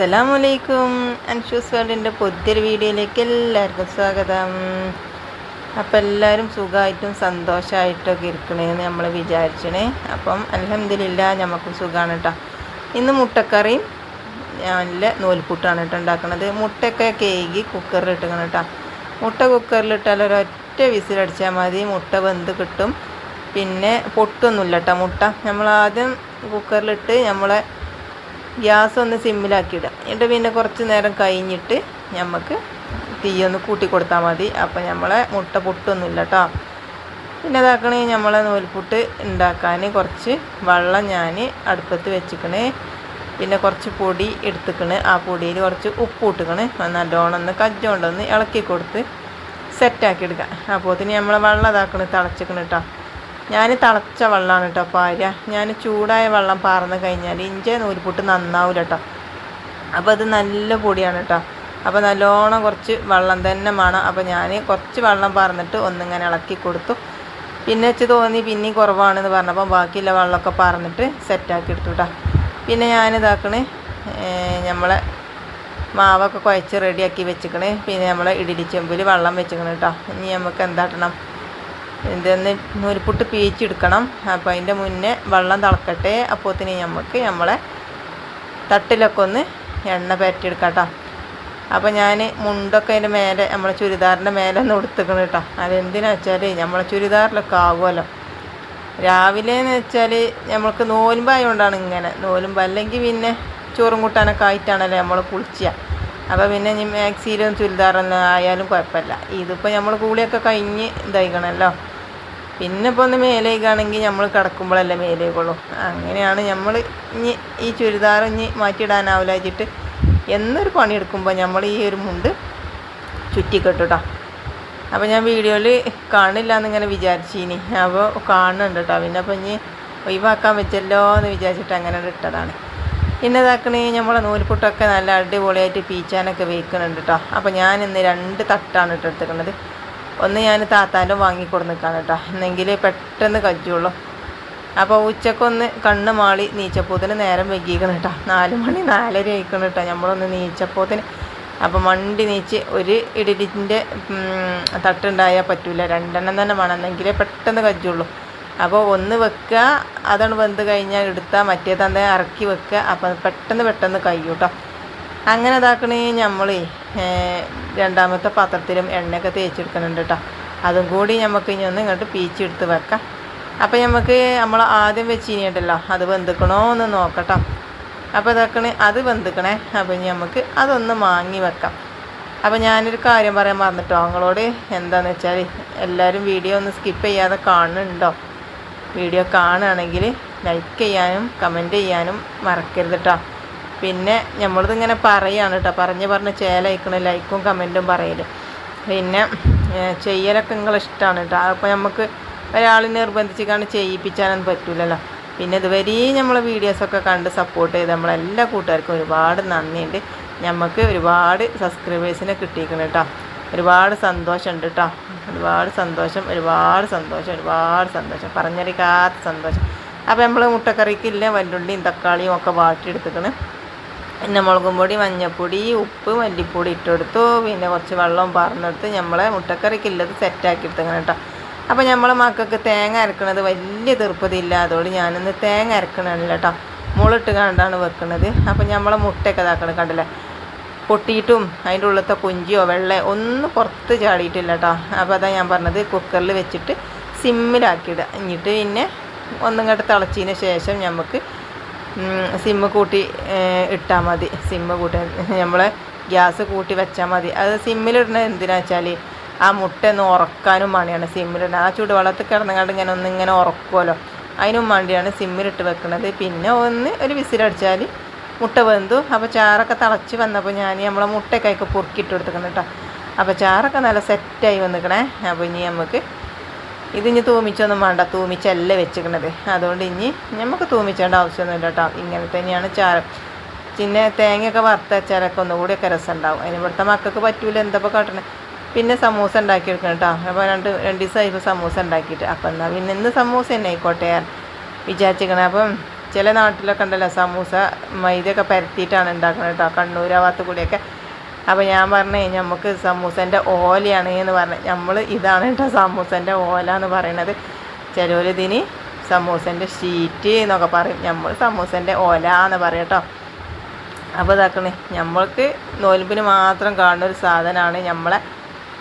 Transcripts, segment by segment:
അസ്സലാമലൈക്കും. അൻഷൂസ് വേൾഡിൻ്റെ പുതിയൊരു വീഡിയോയിലേക്ക് എല്ലാവർക്കും സ്വാഗതം. അപ്പം എല്ലാവരും സുഖമായിട്ടും സന്തോഷമായിട്ടൊക്കെ ഇരിക്കണേന്ന് നമ്മൾ വിചാരിച്ചണേ. അപ്പം അൽഹംദുലില്ലാ നമുക്കും സുഖമാണ് കേട്ടോ. ഇന്ന് മുട്ടക്കറിയും നല്ല നൂൽപുട്ടാണ് കേട്ടോ ഉണ്ടാക്കുന്നത്. മുട്ടയൊക്കെ കേകി കുക്കറിൽ ഇട്ടുക്കണം കേട്ടോ. മുട്ട കുക്കറിലിട്ടാൽ ഒരൊറ്റ വിസിലടിച്ചാൽ മതി, മുട്ട വെന്ത് കിട്ടും. പിന്നെ പൊട്ടൊന്നുമില്ല കേട്ടോ മുട്ട. നമ്മൾ ആദ്യം കുക്കറിലിട്ട് നമ്മളെ ഗ്യാസ് ഒന്ന് സിമ്മിലാക്കിയിടുക. എന്നിട്ട് പിന്നെ കുറച്ച് നേരം കഴിഞ്ഞിട്ട് നമുക്ക് തീയൊന്ന് കൂട്ടി കൊടുത്താൽ മതി. അപ്പം നമ്മളെ മുട്ട പൊട്ടൊന്നുമില്ല കേട്ടോ. പിന്നെ ഇതാക്കണേ, നമ്മളെ നൂൽപുട്ട് ഉണ്ടാക്കാൻ കുറച്ച് വെള്ളം ഞാൻ അടുപ്പത്ത് വെച്ചിക്കണേ. പിന്നെ കുറച്ച് പൊടി എടുത്തിക്കണ്. ആ പൊടിയിൽ കുറച്ച് ഉപ്പ് ഇട്ടിക്കണ്. നല്ലോണം ഒന്ന് കജ്ജോണ്ടൊന്ന് ഇളക്കി കൊടുത്ത് സെറ്റാക്കി എടുക്കാം. അപ്പോൾ തന്നെ നമ്മളെ വെള്ളം ഇതാക്കണ് തിളച്ചിക്കണ് കേട്ടോ. ഞാൻ തിളച്ച വെള്ളമാണ് കേട്ടോ പാരുക. ഞാൻ ചൂടായ വെള്ളം പാർന്ന് കഴിഞ്ഞാൽ ഇഞ്ചെ നൂൽപുട്ട് നന്നാവില്ല കേട്ടോ. അപ്പോൾ അത് നല്ല പൊടിയാണ് കേട്ടോ. അപ്പോൾ നല്ലോണം കുറച്ച് വെള്ളം തന്നെ വേണം. അപ്പോൾ ഞാൻ കുറച്ച് വെള്ളം പാർന്നിട്ട് ഒന്നിങ്ങനെ ഇളക്കി കൊടുത്തു. പിന്നെ വെച്ച് തോന്നി പിന്നെയും കുറവാണെന്ന് പറഞ്ഞപ്പോൾ ബാക്കിയുള്ള വെള്ളമൊക്കെ പാർന്നിട്ട് സെറ്റാക്കി എടുത്തു കേട്ടോ. പിന്നെ ഞാനിതാക്കണേ, നമ്മളെ മാവൊക്കെ കുഴച്ച് റെഡിയാക്കി വെച്ചിക്കണേ. പിന്നെ നമ്മളെ ഇഡ്ഡലി ചെമ്പിൽ വെള്ളം വെച്ചിക്കണം കേട്ടോ. ഇനി നമുക്ക് എന്താട്ടണം, ഇതൊന്ന് നൂൽപുട്ട് പീച്ചെടുക്കണം. അപ്പോൾ അതിൻ്റെ മുന്നേ വെള്ളം തിളക്കട്ടെ. അപ്പോഴത്തേന് നമുക്ക് നമ്മളെ തട്ടിലൊക്കെ ഒന്ന് എണ്ണ പരട്ടിയെടുക്കാം കേട്ടോ. അപ്പോൾ ഞാൻ മുണ്ടൊക്കെ അതിൻ്റെ മേലെ നമ്മളെ ചുരിദാറിൻ്റെ മേലെ ഒന്ന് കൊടുത്തിക്കണം കേട്ടോ. അതെന്തിനാ വെച്ചാൽ നമ്മളെ ചുരിദാറിലൊക്കെ ആകുമല്ലോ. രാവിലെയെന്ന് വെച്ചാൽ നമ്മൾക്ക് നോലുമ്പായതുകൊണ്ടാണ് ഇങ്ങനെ. നോലുമ്പ് അല്ലെങ്കിൽ പിന്നെ ചോറും കൂട്ടാനൊക്കെ ആയിട്ടാണല്ലോ നമ്മൾ കുളിക്കുക. അപ്പോൾ പിന്നെ ഇനി മാക്സിയിലും ചുരിദാറൊന്നും ആയാലും കുഴപ്പമില്ല. ഇതിപ്പോൾ നമ്മൾ കൂളിയൊക്കെ കഴിഞ്ഞ് ഇതായിക്കണമല്ലോ. പിന്നെ ഇപ്പോൾ ഒന്ന് മേലേക്കാണെങ്കിൽ നമ്മൾ കിടക്കുമ്പോഴല്ലേ മേലേക്കുള്ളൂ. അങ്ങനെയാണ് നമ്മൾ ഇനി ഈ ചുരിദാർ ഇനി മാറ്റിയിടാനാവില്ല വെച്ചിട്ട് എന്നൊരു പണിയെടുക്കുമ്പോൾ നമ്മൾ ഈ ഒരു മുണ്ട് ചുറ്റിക്കെട്ടു കേട്ടോ. അപ്പോൾ ഞാൻ വീഡിയോയിൽ കാണില്ല എന്നിങ്ങനെ വിചാരിച്ചിനി. അപ്പോൾ കാണുന്നുണ്ട് കേട്ടോ. പിന്നെ അപ്പോൾ ഇനി ഒഴിവാക്കാൻ വെച്ചല്ലോ എന്ന് വിചാരിച്ചിട്ട് അങ്ങനെ ഇട്ടതാണ്. പിന്നെ ഇതാക്കണേ, നമ്മളെ നൂൽപുട്ടൊക്കെ നല്ല അടിപൊളിയായിട്ട് പീച്ചാനൊക്കെ വെക്കുന്നുണ്ട് കേട്ടോ. അപ്പോൾ ഞാൻ ഇന്ന് 2 തട്ടാണ് എടുത്തിരിക്കുന്നത്. ഒന്ന് ഞാൻ താത്താൻ്റെ വാങ്ങിക്കൊടുന്ന് നിൽക്കാണ് കേട്ടോ, എന്നെങ്കിൽ പെട്ടെന്ന് കജ്ജുള്ളൂ. അപ്പോൾ ഉച്ചക്കൊന്ന് കണ്ണ് മാളി നീച്ചപ്പോത്തിന് നേരം വൈകിക്കണം കേട്ടോ. 4 മണി 4:30 ആയിക്കണം കേട്ടോ നമ്മളൊന്ന് നീച്ചപ്പോത്തിന്. അപ്പോൾ മണ്ടി നീച്ച് ഒരു ഇഡലിൻ്റെ തട്ടുണ്ടായാൽ പറ്റില്ല, 2 എണ്ണം തന്നെ വേണം, എന്നെങ്കിലേ പെട്ടെന്ന് കജ്ജുള്ളൂ. അപ്പോൾ ഒന്ന് വെക്കുക, അതാണ് വെന്ത് കഴിഞ്ഞാൽ എടുത്താൽ മറ്റേ തന്നെ ഇറക്കി വെക്കുക. അപ്പം പെട്ടെന്ന് കഴിയും കേട്ടോ. അങ്ങനെ ഇതാക്കണേ, നമ്മൾ രണ്ടാമത്തെ പാത്രത്തിലും എണ്ണയൊക്കെ തേച്ചെടുക്കുന്നുണ്ട് കേട്ടോ. അതും കൂടി നമുക്ക് ഇനി ഒന്ന് ഇങ്ങോട്ട് പീച്ചെടുത്ത് വെക്കാം. അപ്പോൾ നമുക്ക് നമ്മൾ ആദ്യം വെച്ചിനിയുണ്ടല്ലോ, അത് വെന്തിക്കണോ എന്ന് നോക്കട്ടോ. അപ്പോൾ ഇതാക്കണേ, അത് വെന്തിക്കണേ. അപ്പോൾ ഇനി നമുക്ക് അതൊന്ന് വാങ്ങി വെക്കാം. അപ്പോൾ ഞാനൊരു കാര്യം പറയാൻ മറന്നിട്ടോ നിങ്ങളോട്. എന്താണെന്ന് വെച്ചാൽ എല്ലാവരും വീഡിയോ ഒന്ന് സ്കിപ്പ് ചെയ്യാതെ കാണുന്നുണ്ടോ? വീഡിയോ കാണുകയാണെങ്കിൽ ലൈക്ക് ചെയ്യാനും കമൻറ്റ് ചെയ്യാനും മറക്കരുത് കേട്ടോ. പിന്നെ നമ്മളിതിങ്ങനെ പറയുകയാണ് കേട്ടോ, പറഞ്ഞ് ചേലയക്കണ ലൈക്കും കമൻറ്റും പറയലും. പിന്നെ ചെയ്യലൊക്കെ നിങ്ങളിഷ്ടമാണ് കേട്ടോ. അപ്പോൾ നമുക്ക് ഒരാൾ നിർബന്ധിച്ചിട്ടാണ് ചെയ്യിപ്പിച്ചാനൊന്നും പറ്റില്ലല്ലോ. പിന്നെ ഇതുവരെയും നമ്മളെ വീഡിയോസൊക്കെ കണ്ട് സപ്പോർട്ട് ചെയ്ത് നമ്മളെല്ലാ കൂട്ടുകാർക്കും ഒരുപാട് നന്ദിയുണ്ട്. നമുക്ക് ഒരുപാട് സബ്സ്ക്രൈബേഴ്സിനെ കിട്ടിയിരിക്കണം കേട്ടോ. ഒരുപാട് സന്തോഷമുണ്ട് കേട്ടോ. ഒരുപാട് സന്തോഷം പറഞ്ഞറിയിക്കാത്ത സന്തോഷം. അപ്പോൾ നമ്മൾ മുട്ടക്കറിക്കില്ല വല്ലുള്ളിയും തക്കാളിയും ഒക്കെ വാട്ടിയെടുത്തിക്കണം. പിന്നെ മുളകും പൊടി, മഞ്ഞൾപ്പൊടി, ഉപ്പ്, മല്ലിപ്പൊടി ഇട്ടെടുത്തു. പിന്നെ കുറച്ച് വെള്ളവും പാർന്നെടുത്ത് നമ്മളെ മുട്ടക്കറിക്കുള്ളത് സെറ്റാക്കി എടുത്തങ്ങനെ കേട്ടോ. അപ്പോൾ നമ്മളെ മക്കൾക്ക് തേങ്ങ അരക്കണത് വലിയ തീർപ്പതില്ല, അതുകൊണ്ട് ഞാനിന്ന് തേങ്ങ അരക്കണില്ല കേട്ടോ. മുളിട്ട് കണ്ടാണ് വെക്കുന്നത്. അപ്പോൾ നമ്മളെ മുട്ടയൊക്കെ ഇതാക്കണം കണ്ടില്ലേ, പൊട്ടിയിട്ടും അതിൻ്റെ ഉള്ളത്തെ കുഞ്ചിയോ വെള്ള ഒന്നും പുറത്ത് ചാടിയിട്ടില്ല കേട്ടോ. അപ്പോൾ അതാ ഞാൻ പറഞ്ഞത്, കുക്കറിൽ വെച്ചിട്ട് സിമ്മിലാക്കിയിടുക. എന്നിട്ട് പിന്നെ ഒന്നിങ്ങോട്ട് തിളച്ചതിന് ശേഷം നമുക്ക് സിമ്മ് കൂട്ടി ഇട്ടാൽ മതി. സിമ്മ് കൂട്ടി നമ്മൾ ഗ്യാസ് കൂട്ടി വെച്ചാൽ മതി. അത് സിമ്മിലിടുന്നത് എന്തിനാ വെച്ചാൽ ആ മുട്ട ഒന്ന് ഉറക്കാനും വേണ്ടിയാണ് സിമ്മിലിടുന്നത്. ആ ചൂടുവെള്ളത്തിൽ കിടന്നുകൊണ്ട് ഇങ്ങനെ ഉറക്കുമല്ലോ, അതിനും വേണ്ടിയാണ് സിമ്മിലിട്ട് വെക്കുന്നത്. പിന്നെ ഒരു വിസിലടിച്ചാൽ മുട്ട വെന്തു. അപ്പോൾ ചാറൊക്കെ തിളച്ച് വന്നപ്പോൾ ഞാൻ നമ്മളെ മുട്ടയൊക്കെ പൊറുക്കിയിട്ട് കൊടുത്തിക്കണം കേട്ടോ. അപ്പോൾ ചാറൊക്കെ നല്ല സെറ്റായി വന്നിക്കണേ. അപ്പോൾ ഇനി നമുക്ക് ഇതിനി തൂമിച്ചൊന്നും വേണ്ട, തൂമിച്ചല്ല വെച്ചിക്കണത്. അതുകൊണ്ട് ഇനി നമുക്ക് തൂമിച്ചേണ്ട ആവശ്യമൊന്നുമില്ല കേട്ടോ. ഇങ്ങനെ തന്നെയാണ് ചാറ്. പിന്നെ തേങ്ങയൊക്കെ വറുത്തച്ചാലൊക്കെ ഒന്നുകൂടിയൊക്കെ രസം ഉണ്ടാവും. അതിന് ഇവിടുത്തെ മക്കൾക്ക് പറ്റൂല, എന്തപ്പോൾ കാട്ടണേ. പിന്നെ സമൂസ ഉണ്ടാക്കിയെടുക്കണം കേട്ടോ. അപ്പോൾ രണ്ട് ദിവസമായി ഇപ്പോൾ സമൂസ ഉണ്ടാക്കിയിട്ട്. അപ്പം എന്നാൽ പിന്നെ ഇന്ന് സമൂസ തന്നെ ആയിക്കോട്ടെ വിചാരിച്ചിരിക്കണം. അപ്പം ചില നാട്ടിലൊക്കെ ഉണ്ടല്ലോ സമൂസ മൈദയൊക്കെ പരത്തിയിട്ടാണ് ഉണ്ടാക്കുന്നത് കേട്ടോ, കണ്ണൂർ ആ ഭാഗത്ത് കൂടിയൊക്കെ. അപ്പോൾ ഞാൻ പറഞ്ഞേ നമുക്ക് സമൂസൻ്റെ ഓലയാണ് എന്ന് പറഞ്ഞു. നമ്മൾ ഇതാണ് കേട്ടോ സമൂസൻ്റെ ഓല എന്ന് പറയണത്. ചിലവർ ഇതിന് സമൂസൻ്റെ ഷീറ്റ് എന്നൊക്കെ പറയും, നമ്മൾ സമൂസൻ്റെ ഓല എന്ന് പറയും കേട്ടോ. അപ്പോൾ ഇതാക്കണേ നമ്മൾക്ക് നോൽമ്പിന് മാത്രം കാണുന്ന ഒരു സാധനമാണ് നമ്മളെ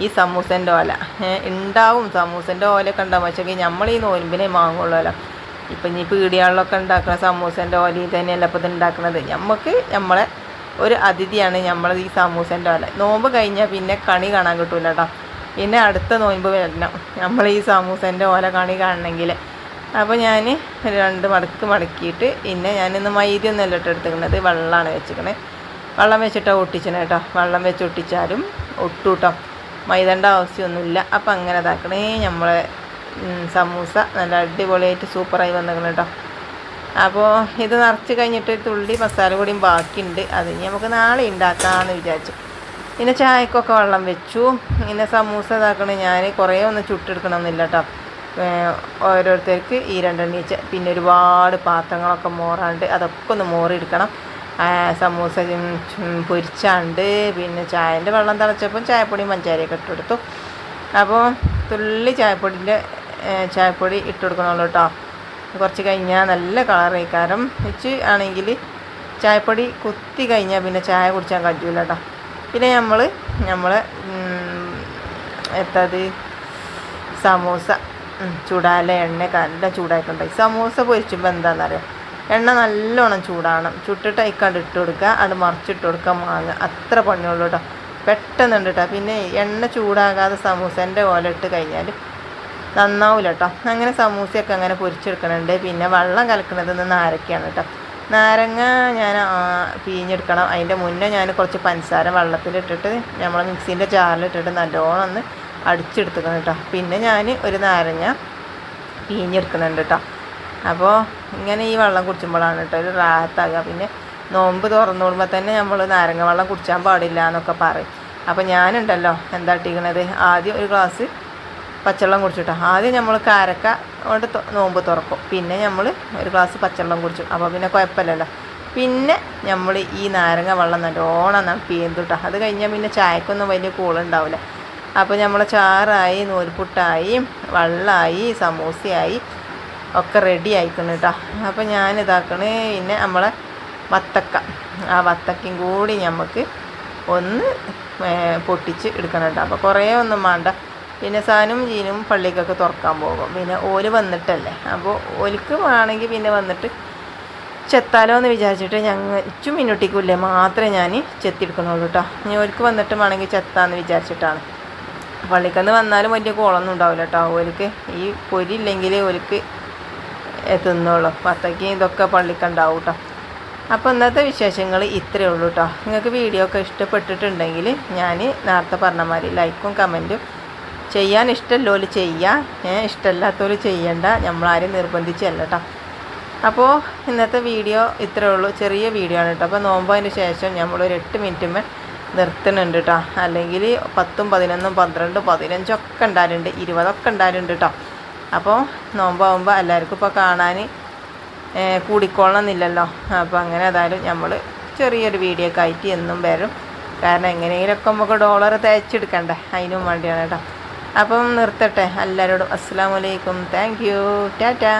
ഈ സമൂസൻ്റെ ഓല. ഉണ്ടാവും സമൂസൻ്റെ ഓലയൊക്കെ ഉണ്ടാവും, പക്ഷേ നമ്മൾ ഈ നോൽമ്പിനെ വാങ്ങുള്ളൂല്ലോ. ഇപ്പം ഇനി പീടികളിലൊക്കെ ഉണ്ടാക്കുന്ന സമൂസൻ്റെ ഓലയിൽ തന്നെയല്ല ഇപ്പോൾ ഇത് ഉണ്ടാക്കുന്നത്. നമുക്ക് നമ്മളെ ഒരു അതിഥിയാണ് നമ്മൾ ഈ സമൂസൻ്റെ ഓല. നോമ്പ് കഴിഞ്ഞാൽ പിന്നെ കണി കാണാൻ കിട്ടൂല കേട്ടോ. പിന്നെ അടുത്ത നോമ്പ് വരണം നമ്മൾ ഈ സമൂസൻ്റെ ഓല കണി കാണണമെങ്കിൽ. അപ്പോൾ ഞാൻ 2 മടക്ക് മടക്കിയിട്ട് പിന്നെ ഞാനിന്ന് മൈദയൊന്നുമല്ല എടുത്തിരിക്കുന്നത്, വെള്ളമാണ് വെച്ചിരിക്കണേ. വെള്ളം വെച്ചിട്ടാണ് ഒട്ടിച്ചത് കേട്ടോ. വെള്ളം വെച്ച് ഒട്ടിച്ചാലും ഒട്ടു കേട്ടോ, മൈദൻ്റെ ആവശ്യമൊന്നുമില്ല. അപ്പോൾ അങ്ങനെ ഇതാക്കണേ നമ്മളെ സമൂസ നല്ല അടിപൊളിയായിട്ട് സൂപ്പറായി വന്നിരിക്കണം കേട്ടോ. അപ്പോൾ ഇത് നിറച്ച് കഴിഞ്ഞിട്ട് തുള്ളി മസാല കൂടിയും ബാക്കിയുണ്ട്, അത് ഇനി നമുക്ക് നാളെ ഉണ്ടാക്കാമെന്ന് വിചാരിച്ചു. പിന്നെ ചായക്കൊക്കെ വെള്ളം വെച്ചു. പിന്നെ സമൂസ ഇതാക്കണേ ഞാൻ കുറേ ഒന്നും ചുട്ടെടുക്കണമെന്നില്ല കേട്ടോ. ഓരോരുത്തർക്ക് ഈ 2 എണ്ണീച്ച. പിന്നെ ഒരുപാട് പാത്രങ്ങളൊക്കെ മോറാണ്ട് അതൊക്കെ ഒന്ന് മോറിയെടുക്കണം. സമൂസ പൊരിച്ചാണ്ട് പിന്നെ ചായൻ്റെ വെള്ളം തിളച്ചപ്പം ചായപ്പൊടിയും പഞ്ചാരയൊക്കെ ഇട്ടെടുത്തു. അപ്പോൾ തുള്ളി ചായപ്പൊടി ഇട്ട് കൊടുക്കണമല്ലോ കേട്ടോ. കുറച്ച് കഴിഞ്ഞാൽ നല്ല കളറേക്കാരം വെച്ച് ആണെങ്കിൽ ചായപ്പൊടി കുത്തി കഴിഞ്ഞാൽ പിന്നെ ചായ കുടിച്ചാൽ കഴിയൂല കേട്ടോ. പിന്നെ നമ്മളെ എത്തത് സമൂസ ചൂടാല എണ്ണ നല്ല ചൂടായിട്ടുണ്ടായി. സമൂസ പൊരിച്ചുമ്പോൾ എന്താണെന്നറിയാം, എണ്ണ നല്ലോണം ചൂടാകണം. ചുട്ടിട്ട് അയക്കാണ്ട് ഇട്ട് കൊടുക്കുക, അത് മറിച്ചിട്ട് കൊടുക്കുക, മാങ്ങ, അത്ര പണിയുള്ളൂ കേട്ടോ. പെട്ടെന്നുണ്ട് കേട്ടോ. പിന്നെ എണ്ണ ചൂടാകാതെ സമൂസൻ്റെ ഓല ഇട്ട് കഴിഞ്ഞാൽ നന്നാവില്ല കേട്ടോ. അങ്ങനെ സമൂസയൊക്കെ അങ്ങനെ പൊരിച്ചെടുക്കണുണ്ട്. പിന്നെ വെള്ളം കലക്കുന്നത് നാരങ്ങയാണ് കേട്ടോ. നാരങ്ങ ഞാൻ പിഴിഞ്ഞെടുക്കണം. അതിൻ്റെ മുന്നേ ഞാൻ കുറച്ച് പഞ്ചസാര വെള്ളത്തിലിട്ടിട്ട് നമ്മൾ മിക്സീൻ്റെ ജാറിലിട്ടിട്ട് നല്ലോണം ഒന്ന് അടിച്ചെടുത്തിക്കണം കേട്ടോ. പിന്നെ ഞാൻ ഒരു നാരങ്ങ പിഴിഞ്ഞെടുക്കുന്നുണ്ട് കേട്ടോ. അപ്പോൾ ഇങ്ങനെ ഈ വെള്ളം കുടിച്ചുമ്പോഴാണ് കേട്ടോ ഒരു റാഹത്താകുക. പിന്നെ നോമ്പ് തുറന്നുകൊടുമ്പോൾ തന്നെ നമ്മൾ നാരങ്ങ വെള്ളം കുടിച്ചാൻ പാടില്ല എന്നൊക്കെ പറയും. അപ്പോൾ ഞാനുണ്ടല്ലോ എന്താ ഇട്ടിരിക്കണത്, ആദ്യം ഒരു ഗ്ലാസ് പച്ചവെള്ളം കുടിച്ചിട്ടോ. ആദ്യം നമ്മൾ കാരക്ക കൊണ്ട് നോമ്പ് തുറക്കും, പിന്നെ നമ്മൾ ഒരു ഗ്ലാസ് പച്ചവെള്ളം കുടിച്ചു. അപ്പോൾ പിന്നെ കുഴപ്പമില്ലല്ലോ. പിന്നെ നമ്മൾ ഈ നാരങ്ങ വെള്ളം നല്ലോണം പിഴിഞ്ഞിട്ടോ. അത് കഴിഞ്ഞാൽ പിന്നെ ചായക്കൊന്നും വലിയ കൂളുണ്ടാവില്ല. അപ്പോൾ നമ്മൾ ചാറായി, നൂൽപുട്ടായി, വെള്ളമായി, സമൂസയായി ഒക്കെ റെഡി ആയിക്കണം കേട്ടോ. അപ്പോൾ ഞാനിതാക്കണേ പിന്നെ നമ്മളെ ആ വത്തക്കയും കൂടി നമുക്ക് ഒന്ന് പൊട്ടിച്ച് എടുക്കണം കേട്ടോ. അപ്പോൾ കുറേ ഒന്നും വേണ്ട. പിന്നെ സാനും ജീനും പള്ളിക്കൊക്കെ തുറക്കാൻ പോകും. പിന്നെ ഓല് വന്നിട്ടല്ലേ, അപ്പോൾ ഓലിക്ക് വേണമെങ്കിൽ പിന്നെ വന്നിട്ട് ചെത്താലോ എന്ന് വിചാരിച്ചിട്ട് ഞങ്ങൾ മിനുട്ടിക്കില്ലേ മാത്രമേ ഞാൻ ചെത്തിയെടുക്കണുള്ളൂ കേട്ടോ. ഇനി ഓലിക്ക് വന്നിട്ട് വേണമെങ്കിൽ ചെത്താമെന്ന് വിചാരിച്ചിട്ടാണ്. പള്ളിക്കന്ന് വന്നാലും വലിയ കോളൊന്നും ഉണ്ടാവില്ല കേട്ടോ. ഓലിക്ക് ഈ പൊരി ഇല്ലെങ്കിൽ ഓലിക്ക് തിന്നുള്ളൂ. വത്തക്കയും ഇതൊക്കെ പള്ളിക്കുണ്ടാവും കേട്ടോ. അപ്പോൾ ഇന്നത്തെ വിശേഷങ്ങൾ ഇത്രയേ ഉള്ളൂ കേട്ടോ. നിങ്ങൾക്ക് വീഡിയോ ഒക്കെ ഇഷ്ടപ്പെട്ടിട്ടുണ്ടെങ്കിൽ ഞാൻ നേരത്തെ പറഞ്ഞ മാതിരി ലൈക്കും കമൻറ്റും ചെയ്യാൻ ഇഷ്ടമുള്ളവർ ചെയ്യുക, ഇഷ്ടമില്ലാത്തവർ ചെയ്യണ്ട. നമ്മളാരും നിർബന്ധിച്ചല്ല കേട്ടോ. അപ്പോൾ ഇന്നത്തെ വീഡിയോ ഇത്രയേ ഉള്ളൂ, ചെറിയ വീഡിയോ ആണ് കേട്ടോ. അപ്പോൾ നോമ്പതിന് ശേഷം നമ്മളൊരു 8 മിനിറ്റുമേ നിർത്തുന്നുണ്ട് കേട്ടോ. അല്ലെങ്കിൽ 10, 11, 12, 15 ഒക്കെ ഉണ്ടായിട്ടുണ്ട്, 20 ഒക്കെ ഉണ്ടായിട്ടുണ്ട് കേട്ടോ. അപ്പോൾ നോമ്പാകുമ്പോൾ എല്ലാവർക്കും ഇപ്പോൾ കാണാൻ കൂടിക്കൊള്ളണമെന്നില്ലല്ലോ. അപ്പോൾ അങ്ങനെ ഏതായാലും നമ്മൾ ചെറിയൊരു വീഡിയോ ഒക്കെ ആയിട്ട് എന്നും വരും. കാരണം എങ്ങനെയെങ്കിലുമൊക്കെ നമുക്ക് ഡോളർ തയ്ച്ചെടുക്കണ്ടേ, അതിനും വേണ്ടിയാണ് കേട്ടോ. അപ്പം നിർത്തട്ടെ. എല്ലാവരോടും അസ്സലാമു അലൈക്കും, താങ്ക് യു, ടാറ്റാ.